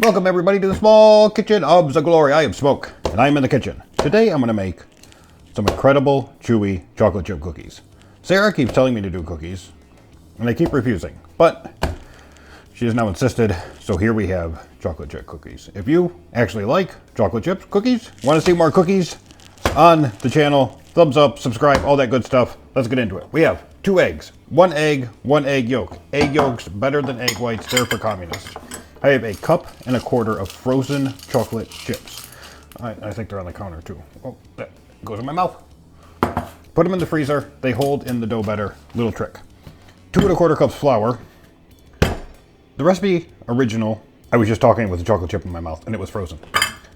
Welcome everybody to the small kitchen of the glory. I am Smoke, and I am in the kitchen. Today I'm going to make some incredible, chewy chocolate chip cookies. Sarah keeps telling me to do cookies, and I keep refusing, but she has now insisted, so here we have chocolate chip cookies. If you actually like chocolate chip cookies, want to see more cookies on the channel, thumbs up, subscribe, all that good stuff. Let's get into it. We have 2 eggs, 1 egg yolk. Egg yolks better than egg whites, they're for communists. I have a cup and a quarter of frozen chocolate chips. I think they're on the counter too. Oh, that goes in my mouth. Put them in the freezer. They hold in the dough better. Little trick. 2 1/4 cups flour. The recipe original, I was just talking with the chocolate chip in my mouth and it was frozen.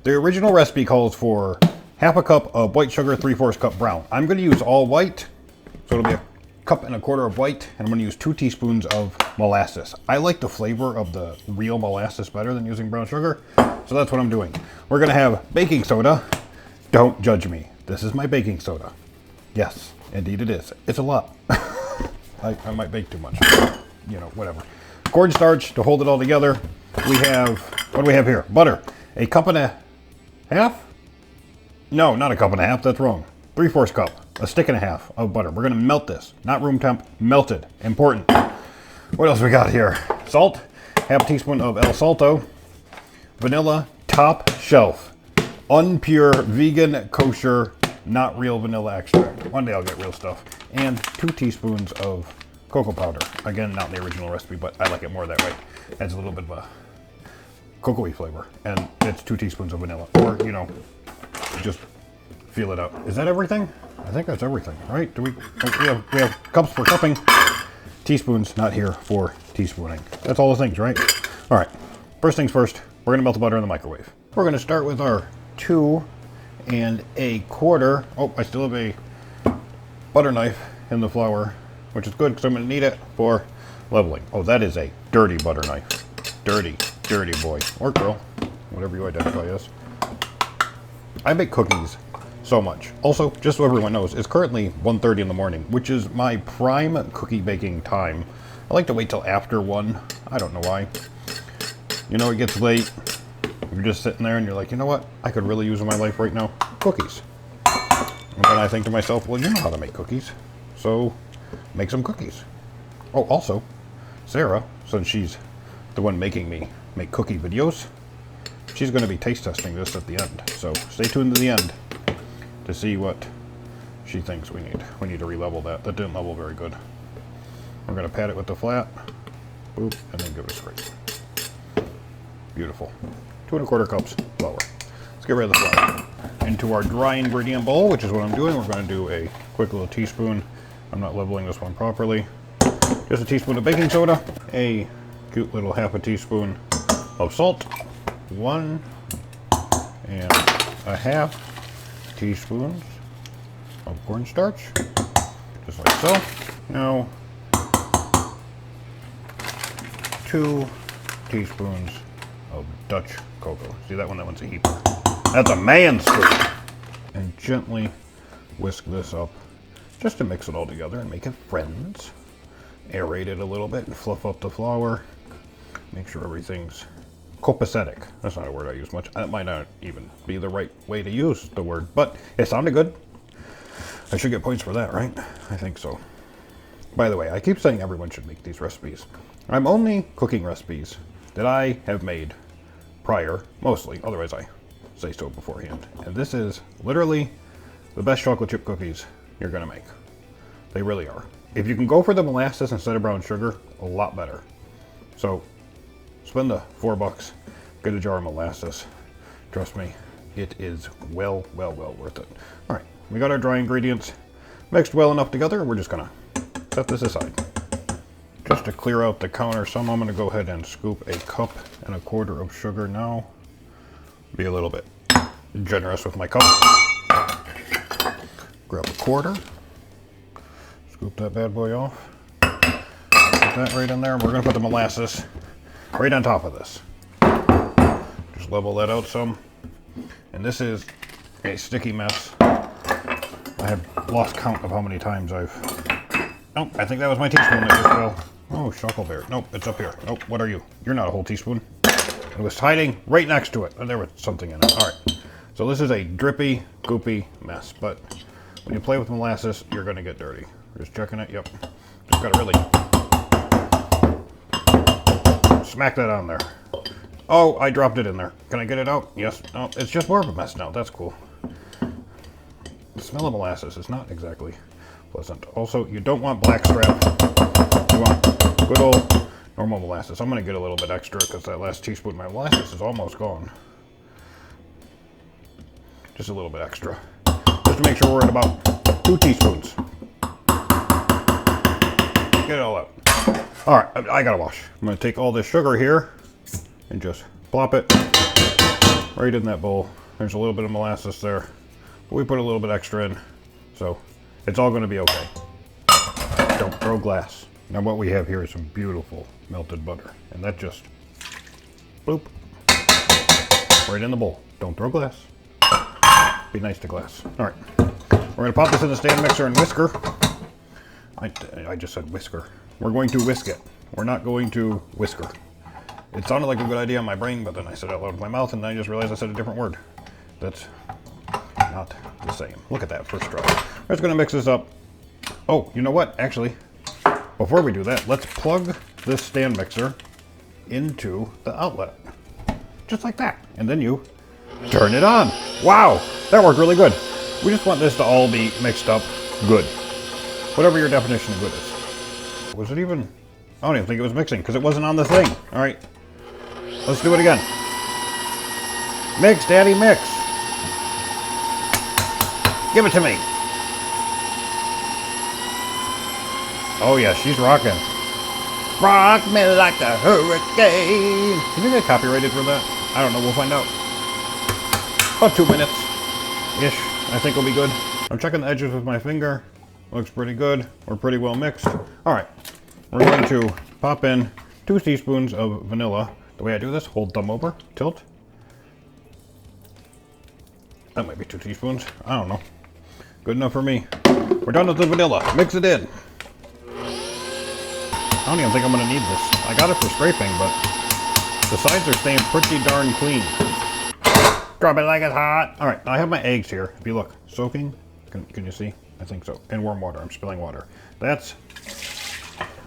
The original recipe calls for 1/2 cup of white sugar, 3/4 cup brown. I'm going to use all white, so it'll be a cup and a quarter of white, and I'm going to use 2 teaspoons of molasses. I like the flavor of the real molasses better than using brown sugar, so that's what I'm doing. We're going to have baking soda. Don't judge me. This is my baking soda. Yes, indeed it is. It's a lot. I might bake too much. You know, whatever. Cornstarch to hold it all together. We have, what do we have here? Butter. A cup and a half? No, not a cup and a half. That's wrong. 3/4 cup. A stick and a half of butter. We're going to melt this. Not room temp. Melted. Important. What else we got here? Salt. 1/2 teaspoon of El Salto. Vanilla. Top shelf. Unpure, vegan, kosher, not real vanilla extract. One day I'll get real stuff. And 2 teaspoons of cocoa powder. Again, not in the original recipe, but I like it more that way. Adds a little bit of a cocoa-y flavor. And it's 2 teaspoons of vanilla. Or, you know, just feel it out. Is that everything? I think that's everything, right? We have cups for cupping. Teaspoons, not here for teaspooning. That's all the things, right? All right. First things first, we're going to melt the butter in the microwave. We're going to start with our 2 1/4. Oh, I still have a butter knife in the flour, which is good because I'm going to need it for leveling. Oh, that is a dirty butter knife. Dirty, dirty boy. Or girl, whatever you identify as. I make cookies so much. Also, just so everyone knows, it's currently 1:30 in the morning, which is my prime cookie baking time. I like to wait till after 1. I don't know why. You know, it gets late. You're just sitting there and you're like, you know what? I could really use in my life right now? Cookies. And then I think to myself, well, you know how to make cookies. So, make some cookies. Oh, also, Sarah, since she's the one making me make cookie videos, she's going to be taste testing this at the end. So, stay tuned to the end to see what she thinks we need. We need to re-level that. That didn't level very good. We're going to pat it with the flat. Boop, and then give it a scrape. Beautiful. 2 1/4 cups flour. Let's get rid of the flour. Into our dry ingredient bowl, which is what I'm doing. We're going to do a quick little teaspoon. I'm not leveling this one properly. Just a teaspoon of baking soda. A cute little 1/2 teaspoon of salt. 1 1/2 teaspoons of cornstarch. Just like so. Now, 2 teaspoons of Dutch cocoa. See that one? That one's a heap. That's a man scoop. And gently whisk this up just to mix it all together and make it friends. Aerate it a little bit and fluff up the flour. Make sure everything's copacetic. That's not a word I use much. That might not even be the right way to use the word, but it sounded good. I should get points for that, right? I think so. By the way, I keep saying everyone should make these recipes. I'm only cooking recipes that I have made prior, mostly, otherwise I say so beforehand. And this is literally the best chocolate chip cookies you're gonna make. They really are. If you can go for the molasses instead of brown sugar, a lot better. So spend the $4, get a jar of molasses. Trust me, it is well worth it. All right, we got our dry ingredients mixed well enough together. We're just gonna set this aside. Just to clear out the counter some, I'm gonna go ahead and scoop a 1 1/4 of sugar now. Be a little bit generous with my cup. Grab a 1/4. Scoop that bad boy off. Put that right in there. We're gonna put the molasses right on top of this. Just level that out some. And this is a sticky mess. I have lost count of how many times I've... Nope, I think that was my teaspoon that just fell. Oh, Shuckleberry. Nope, it's up here. Nope, what are you? You're not a whole teaspoon. It was hiding right next to it. And there was something in it. All right. So this is a drippy, goopy mess. But when you play with molasses, you're going to get dirty. Just checking it. Yep. Just got to really smack that on there. Oh, I dropped it in there. Can I get it out? Yes. No, it's just more of a mess now. That's cool. The smell of molasses is not exactly pleasant. Also, you don't want blackstrap. You want good old normal molasses. I'm going to get a little bit extra because that last teaspoon of my molasses is almost gone. Just a little bit extra. Just to make sure we're at about 2 teaspoons. Get it all out. All right, I gotta wash. I'm gonna take all this sugar here and just plop it right in that bowl. There's a little bit of molasses there, but we put a little bit extra in, so it's all gonna be okay. Don't throw glass. Now what we have here is some beautiful melted butter, and that just, boop, right in the bowl. Don't throw glass. Be nice to glass. All right, we're gonna pop this in the stand mixer and whisker. I just said whisker. We're going to whisk it. We're not going to whisker. It sounded like a good idea in my brain, but then I said it out loud with my mouth, and then I just realized I said a different word. That's not the same. Look at that first try. We're just gonna mix this up. Oh, you know what? Actually, before we do that, let's plug this stand mixer into the outlet. Just like that. And then you turn it on. Wow, that worked really good. We just want this to all be mixed up good. Whatever your definition of good is. Was it even? I don't even think it was mixing because it wasn't on the thing. All right, let's do it again. Mix, Daddy, mix. Give it to me. Oh yeah, she's rocking. Rock me like a hurricane. Can you get copyrighted for that? I don't know. We'll find out. About 2 minutes-ish. I think will be good. I'm checking the edges with my finger. Looks pretty good. We're pretty well mixed. All right, we're going to pop in 2 teaspoons of vanilla. The way I do this, hold thumb over, tilt. That might be 2 teaspoons. I don't know. Good enough for me. We're done with the vanilla. Mix it in. I don't even think I'm gonna need this. I got it for scraping, but the sides are staying pretty darn clean. Drop it like it's hot. All right, I have my eggs here. If you look, soaking. Can you see? I think so. In warm water. I'm spilling water. That's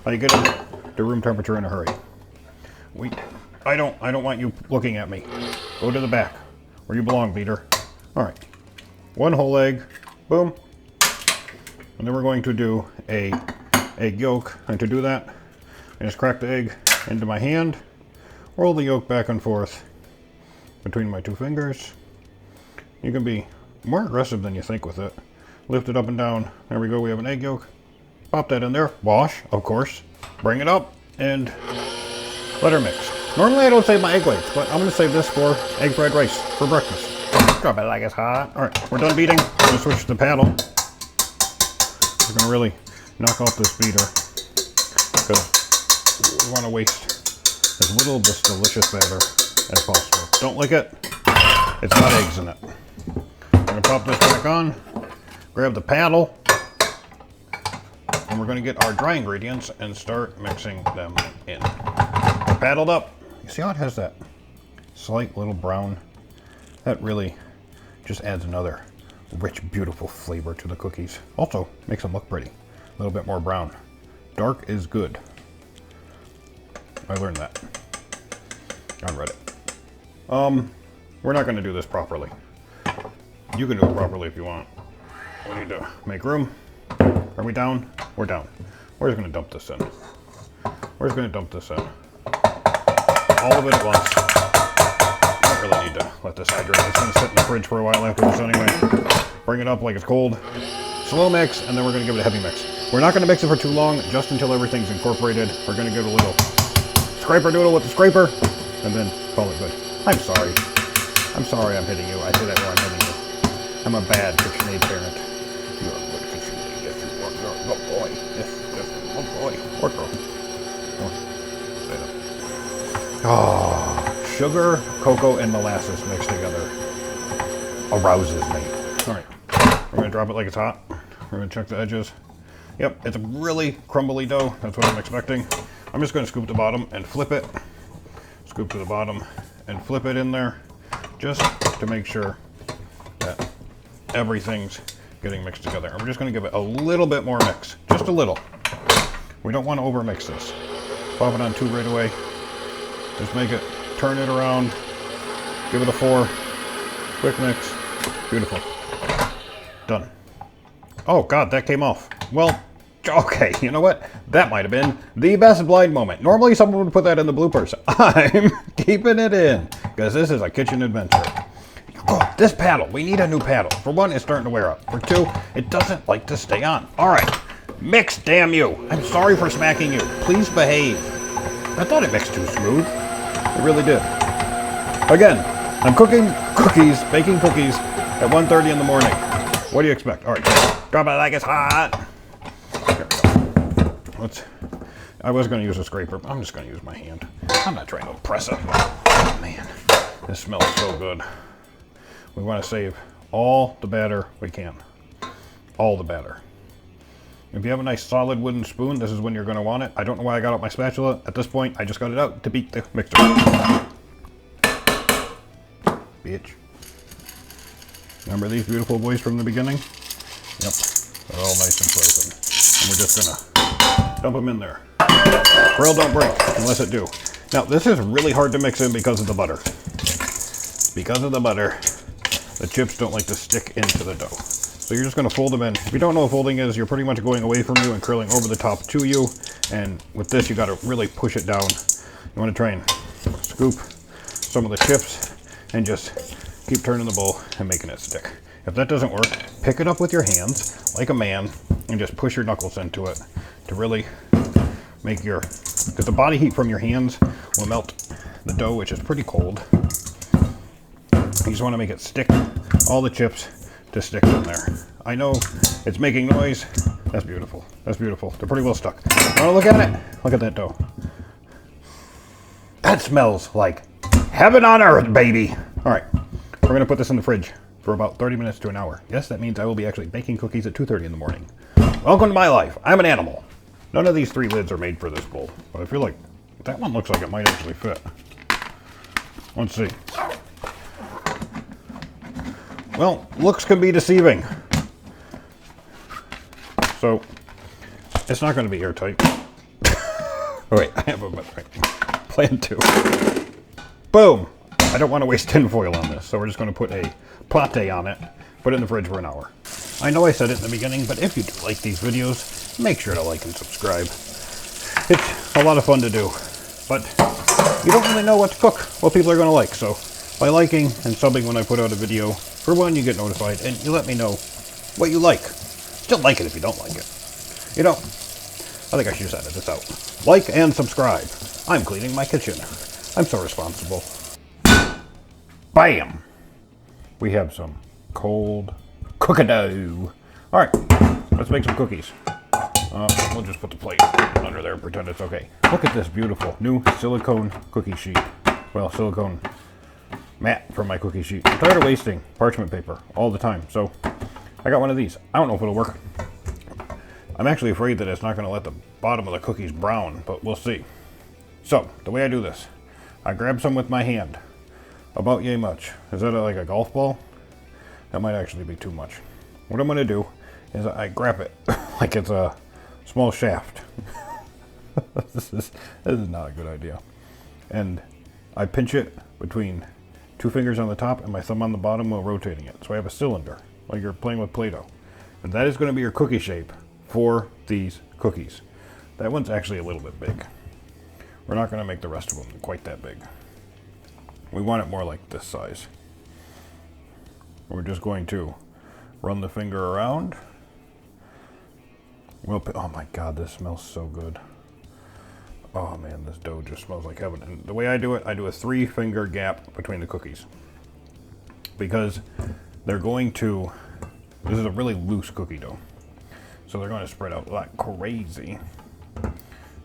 how you get them to room temperature in a hurry. I don't want you looking at me. Go to the back where you belong, Peter. All right. 1 whole egg. Boom. And then we're going to do a egg yolk. And to do that, I just crack the egg into my hand. Roll the yolk back and forth between my 2 fingers. You can be more aggressive than you think with it. Lift it up and down. There we go. We have an egg yolk. Pop that in there. Wash, of course. Bring it up and let her mix. Normally I don't save my egg whites, but I'm going to save this for egg fried rice for breakfast. Drop it like it's hot. All right, we're done beating. I'm going to switch to the paddle. We're going to really knock off this beater because we want to waste as little of this delicious batter as possible. Don't lick it. It's got eggs in it. I'm going to pop this back on. Grab the paddle, and we're going to get our dry ingredients and start mixing them in. We're paddled up. You see how it has that slight little brown? That really just adds another rich, beautiful flavor to the cookies. Also makes them look pretty. A little bit more brown. Dark is good. I learned that on Reddit. We're not going to do this properly. You can do it properly if you want. We need to make room. Are we down? We're down. We're just going to dump this in. We're just going to dump this in. All of it at once. Don't really need to let this hydrate. It's going to sit in the fridge for a while after this anyway. Bring it up like it's cold. Slow mix, and then we're going to give it a heavy mix. We're not going to mix it for too long, just until everything's incorporated. We're going to give it a little scraper doodle with the scraper, and then call it good. I'm sorry. I'm sorry I'm hitting you. I say that while I'm hitting you. I'm a bad KitchenAid parent. You're a good KitchenAid. Yes, you are. You're a good boy. Yes, good boy. Or girl. Oh, sugar, cocoa, and molasses mixed together arouses me. All right, we're going to drop it like it's hot. We're going to check the edges. Yep, it's a really crumbly dough. That's what I'm expecting. I'm just going to scoop the bottom and flip it. Scoop to the bottom and flip it in there just to make sure that everything's getting mixed together. And we're just going to give it a little bit more mix, just a little. We don't want to over mix this. Pop it on 2 right away. Just make it, turn it around, give it a 4, quick mix. Beautiful. Done. Oh God, that came off. Well, okay, you know what? That might have been the best blind moment. Normally someone would put that in the bloopers. I'm keeping it in because this is a kitchen adventure. Oh, this paddle, we need a new paddle. For one, it's starting to wear up. For two, it doesn't like to stay on. All right, mix, damn you. I'm sorry for smacking you. Please behave. I thought it mixed too smooth. It really did. Again, I'm cooking cookies, baking cookies at 1:30 in the morning. What do you expect? All right, drop it like it's hot. There we go. I was going to use a scraper, but I'm just going to use my hand. I'm not trying to press it. Oh, man, this smells so good. We want to save all the batter we can. All the batter. If you have a nice solid wooden spoon, this is when you're going to want it. I don't know why I got out my spatula. At this point, I just got it out to beat the mixer. Bitch. Remember these beautiful boys from the beginning? Yep. They're all nice and frozen. And we're just going to dump them in there. Grill don't break unless it do. Now, this is really hard to mix in because of the butter. Because of the butter, the chips don't like to stick into the dough. So you're just going to fold them in. If you don't know what folding is, you're pretty much going away from you and curling over the top to you. And with this, you got to really push it down. You want to try and scoop some of the chips and just keep turning the bowl and making it stick. If that doesn't work, pick it up with your hands like a man and just push your knuckles into it to really make your, because the body heat from your hands will melt the dough, which is pretty cold. You just want to make it stick, all the chips to stick in there. I know it's making noise. That's beautiful. That's beautiful. They're pretty well stuck. Want to look at it? Look at that dough. That smells like heaven on earth, baby. All right, we're going to put this in the fridge for about 30 minutes to an hour. Yes, that means I will be actually baking cookies at 2:30 in the morning. Welcome to my life. I'm an animal. None of these 3 lids are made for this bowl, but I feel like that one looks like it might actually fit. Let's see. Well, looks can be deceiving. So, it's not going to be airtight. Oh wait, I have a plan 2. Boom! I don't want to waste tin foil on this, so we're just going to put a pate on it, put it in the fridge for an hour. I know I said it in the beginning, but if you do like these videos, make sure to like and subscribe. It's a lot of fun to do, but you don't really know what to cook, what people are going to like, so by liking and subbing when I put out a video, for one, you get notified, and you let me know what you like. Still like it if you don't like it. You know, I think I should just edit this out. Like and subscribe. I'm cleaning my kitchen. I'm so responsible. Bam! We have some cold cookie dough. All right, let's make some cookies. We'll just put the plate under there and pretend it's okay. Look at this beautiful new silicone cookie sheet. Well, silicone mat for my cookie sheet. I'm tired of wasting parchment paper all the time, so I got one of these. I don't know if it'll work. I'm actually afraid that it's not going to let the bottom of the cookies brown, but we'll see. So, the way I do this, I grab some with my hand. About yay much. Is that like a golf ball? That might actually be too much. What I'm going to do is I grab it like it's a small shaft. This is not a good idea. And I pinch it between 2 fingers on the top and my thumb on the bottom while rotating it. So I have a cylinder, like you're playing with Play-Doh. And that is going to be your cookie shape for these cookies. That one's actually a little bit big. We're not going to make the rest of them quite that big. We want it more like this size. We're just going to run the finger around. Oh my God, this smells so good. Oh man, this dough just smells like heaven. And the way I do it, I do a 3-finger gap between the cookies. Because they're going to, this is a really loose cookie dough. So they're going to spread out like crazy.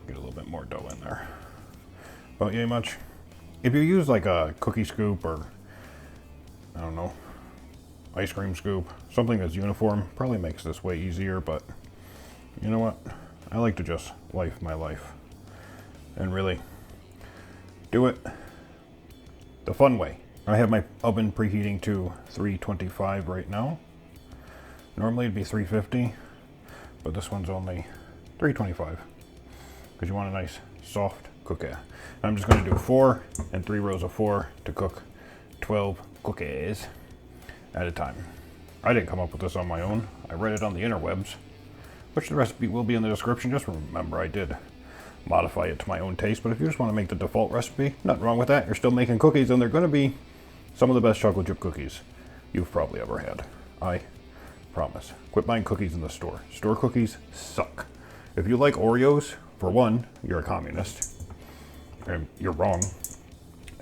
Get a little bit more dough in there. About yay much. If you use like a cookie scoop or, I don't know, ice cream scoop, something that's uniform, probably makes this way easier, but you know what? I like to just life my life and really do it the fun way. I have my oven preheating to 325 right now. Normally it'd be 350, but this one's only 325 because you want a nice soft cookie. I'm just going to do 4 and 3 rows of 4 to cook 12 cookies at a time. I didn't come up with this on my own. I read it on the interwebs, which the recipe will be in the description. Just remember, I did modify it to my own taste, but if you just want to make the default recipe, nothing wrong with that. You're still making cookies, and they're going to be some of the best chocolate chip cookies you've probably ever had. I promise. Quit buying cookies in the store. Store cookies suck. If you like Oreos, for one, you're a communist. And you're wrong.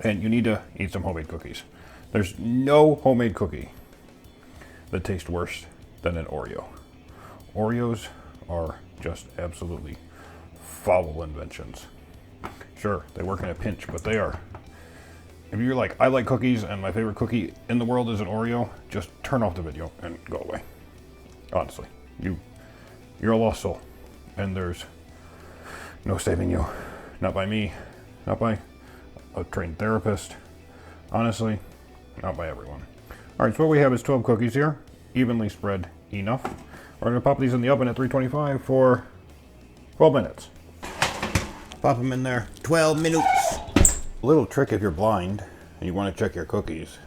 And you need to eat some homemade cookies. There's no homemade cookie that tastes worse than an Oreo. Oreos are just absolutely foul inventions. Sure, they work in a pinch, but they are. If you're like, I like cookies and my favorite cookie in the world is an Oreo, just turn off the video and go away. Honestly, you're a lost soul, and there's no saving you. Not by me, not by a trained therapist. Honestly, not by everyone. All right, so what we have is 12 cookies here, evenly spread enough. We're gonna pop these in the oven at 325 for 12 minutes. Pop them in there, 12 minutes. A little trick if you're blind and you want to check your cookies,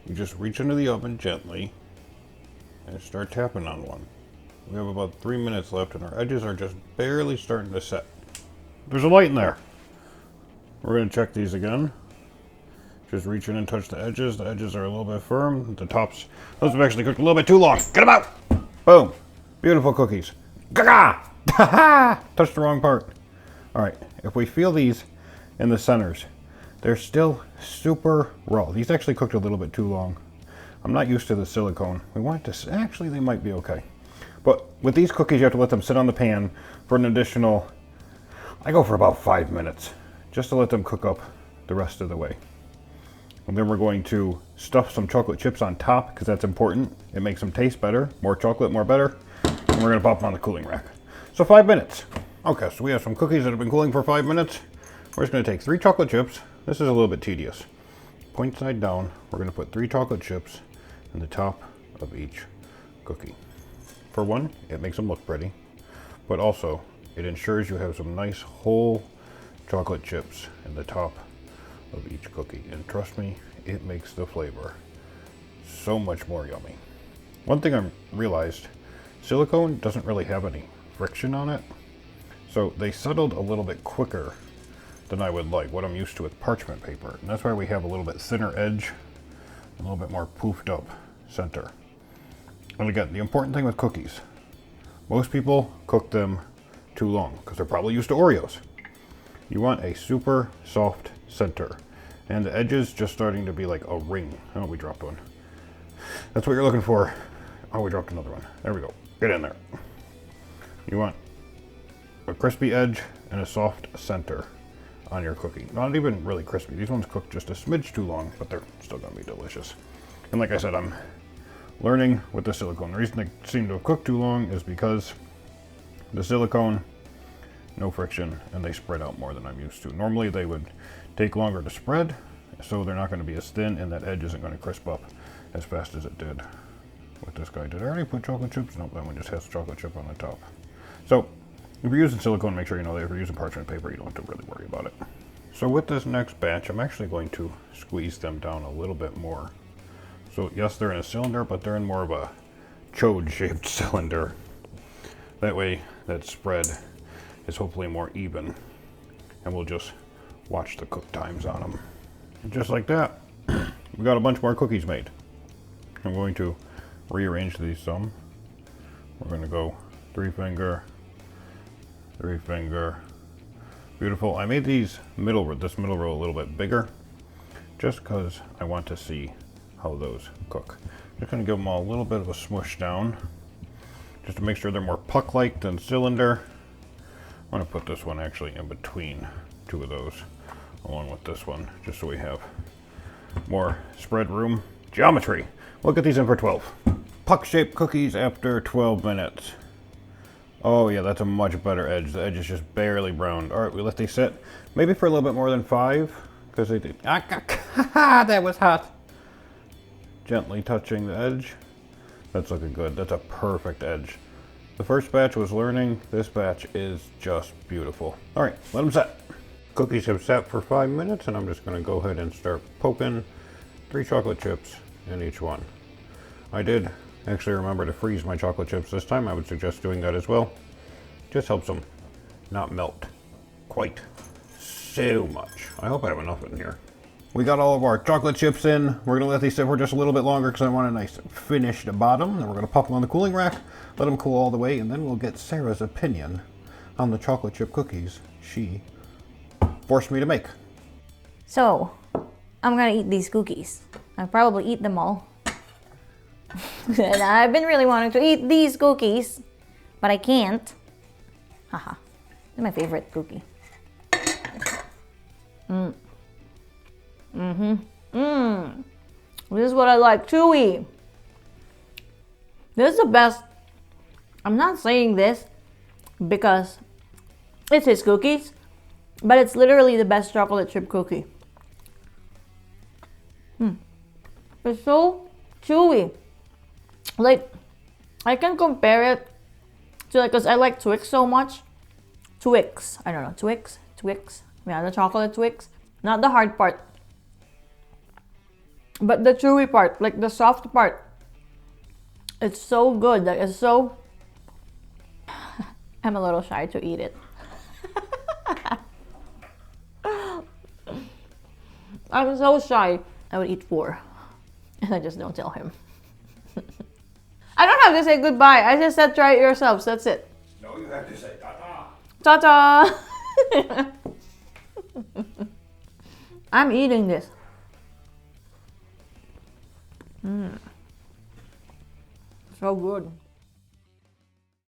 you just reach into the oven gently and start tapping on one. We have about 3 minutes left and our edges are just barely starting to set. There's a light in there. We're going to check these again. Just reach in and touch the edges. The edges are a little bit firm. The tops, those have actually cooked a little bit too long. Get them out! Boom. Beautiful cookies. Gaga! Touched the wrong part. All right, if we feel these in the centers, they're still super raw. These actually cooked a little bit too long. I'm not used to the silicone. We want to, actually they might be okay. But with these cookies, you have to let them sit on the pan for an additional, I go for about 5 minutes, just to let them cook up the rest of the way. And then we're going to stuff some chocolate chips on top because that's important. It makes them taste better. More chocolate, more better. And we're gonna pop them on the cooling rack. So 5 minutes. Okay, so we have some cookies that have been cooling for 5 minutes. We're just gonna take 3 chocolate chips. This is a little bit tedious. Point side down, we're gonna put 3 chocolate chips in the top of each cookie. For one, it makes them look pretty, but also it ensures you have some nice whole chocolate chips in the top of each cookie. And trust me, it makes the flavor so much more yummy. One thing I realized, silicone doesn't really have any friction on it, so they settled a little bit quicker than I would like, what I'm used to with parchment paper. And that's why we have a little bit thinner edge, a little bit more poofed up center. And again, the important thing with cookies, most people cook them too long because they're probably used to Oreos. You want a super soft center and the edges just starting to be like a ring. Oh, we dropped one. That's what you're looking for. Oh, we dropped another one. There we go. Get in there. You want a crispy edge and a soft center on your cookie. Not even really crispy. These ones cook just a smidge too long, but they're still gonna be delicious. And like I said, I'm learning with the silicone. The reason they seem to have cooked too long is because the silicone, no friction, and they spread out more than I'm used to. Normally they would take longer to spread, so they're not gonna be as thin, and that edge isn't gonna crisp up as fast as it did with this guy. Did I already put chocolate chips? Nope, that one just has chocolate chip on the top. So if you're using silicone, make sure you know that if you're using parchment paper, you don't have to really worry about it. So with this next batch, I'm actually going to squeeze them down a little bit more. So yes, they're in a cylinder, but they're in more of a chode-shaped cylinder. That way, that spread is hopefully more even. And we'll just watch the cook times on them. And just like that, we got a bunch more cookies made. I'm going to rearrange these some. We're going to go 3 finger, 3 finger. Beautiful. I made these this middle row a little bit bigger just because I want to see how those cook. Just going to give them all a little bit of a smush down just to make sure they're more puck-like than cylinder. I'm going to put this one actually in between 2 of those along with this one just so we have more spread room. Geometry. We'll get these in for 12. Puck-shaped cookies after 12 minutes. Oh yeah, that's a much better edge. The edge is just barely browned. All right, we let these sit maybe for a little bit more than 5 because they did. That was hot. Gently touching the edge. That's looking good. That's a perfect edge. The first batch was learning. This batch is just beautiful. All right, let them set. Cookies have sat for 5 minutes, and I'm just going to go ahead and start poking 3 chocolate chips in each one. I did actually remember to freeze my chocolate chips this time. I would suggest doing that as well. Just helps them not melt quite so much. I hope I have enough in here. We got all of our chocolate chips in. We're gonna let these sit for just a little bit longer because I want a nice finished bottom. Then we're gonna pop them on the cooling rack, let them cool all the way, and then we'll get Sarah's opinion on the chocolate chip cookies she forced me to make. So, I'm gonna eat these cookies. I'll probably eat them all. And I've been really wanting to eat these cookies, but I can't. Haha, this is my favorite cookie. This is what I like, chewy. This is the best. I'm not saying this because it's his cookies, but it's literally the best chocolate chip cookie. It's so chewy. Like, I can compare it to, like, because I like Twix so much. Twix. I don't know. Twix. Yeah, the chocolate Twix. Not the hard part, but the chewy part, like the soft part. It's so good. Like, it's so... I'm a little shy to eat it. I'm so shy. I would eat 4. And I just don't tell him. I don't have to say goodbye. I just said try it yourselves. That's it. No, you have to say ta-ta. Ta-ta! I'm eating this. So good.